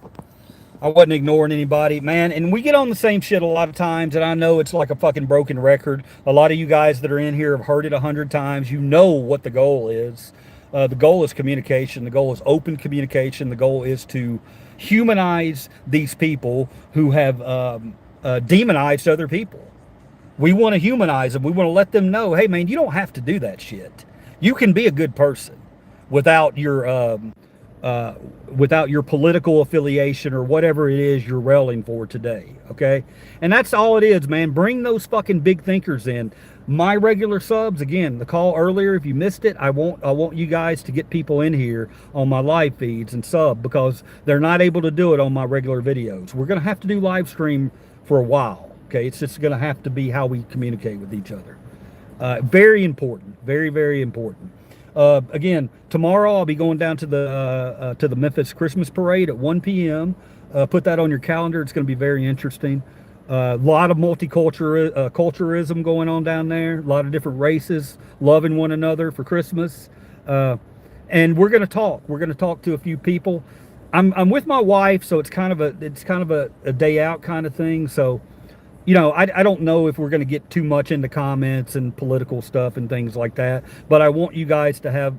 I wasn't ignoring anybody, man. And we get on the same shit a lot of times, and I know it's like a fucking broken record. A lot of you guys that are in here have heard it 100 times. You know what the goal is. The goal is communication. The goal is open communication. The goal is to humanize these people who have demonized other people. We want to humanize them. We want to let them know, hey, man, you don't have to do that shit. You can be a good person without your political affiliation or whatever it is you're railing for today, okay? And that's all it is, man. Bring those fucking big thinkers in. My regular subs, again, the call earlier, if you missed it, I want you guys to get people in here on my live feeds and sub, because they're not able to do it on my regular videos. We're going to have to do live stream for a while, okay? It's just going to have to be how we communicate with each other. Very important. Very, very important. Again, tomorrow I'll be going down to the Memphis Christmas Parade at 1 p.m. Put that on your calendar. It's going to be very interesting. A lot of multiculturalism going on down there. A lot of different races loving one another for Christmas. And we're going to talk. We're going to talk to a few people. I'm with my wife, so it's kind of a day out kind of thing. So, you know, I don't know if we're going to get too much into comments and political stuff and things like that. But I want you guys to have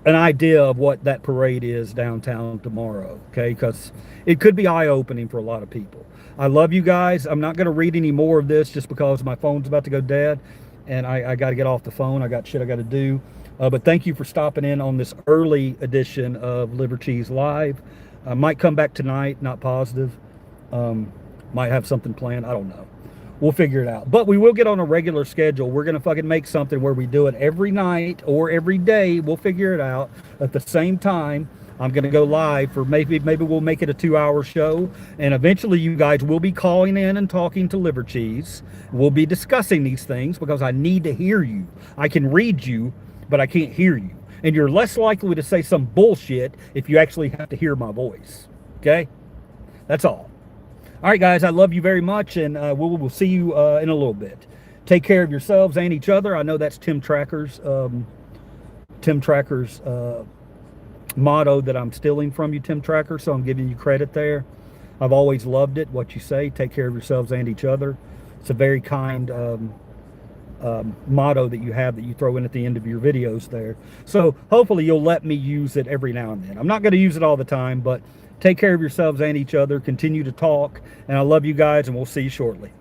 an idea of what that parade is downtown tomorrow, okay? Because it could be eye-opening for a lot of people. I love you guys. I'm not going to read any more of this just because my phone's about to go dead, and I got to get off the phone. I got shit I got to do. But thank you for stopping in on this early edition of Liver Cheese Live. I might come back tonight, not positive. Might have something planned. I don't know. We'll figure it out. But we will get on a regular schedule. We're going to fucking make something where we do it every night or every day. We'll figure it out. At the same time, I'm going to go live for maybe we'll make it a 2-hour show. And eventually you guys will be calling in and talking to Liver Cheese. We'll be discussing these things because I need to hear you. I can read you, but I can't hear you. And you're less likely to say some bullshit if you actually have to hear my voice. Okay? That's all. All right, guys, I love you very much, and we'll see you in a little bit. Take care of yourselves and each other. I know that's Tim Tracker's motto that I'm stealing from you, Tim Tracker, so I'm giving you credit there. I've always loved it, what you say. Take care of yourselves and each other. It's a very kind motto that you have that you throw in at the end of your videos there. So hopefully you'll let me use it every now and then. I'm not going to use it all the time, but take care of yourselves and each other. Continue to talk. And I love you guys, and we'll see you shortly.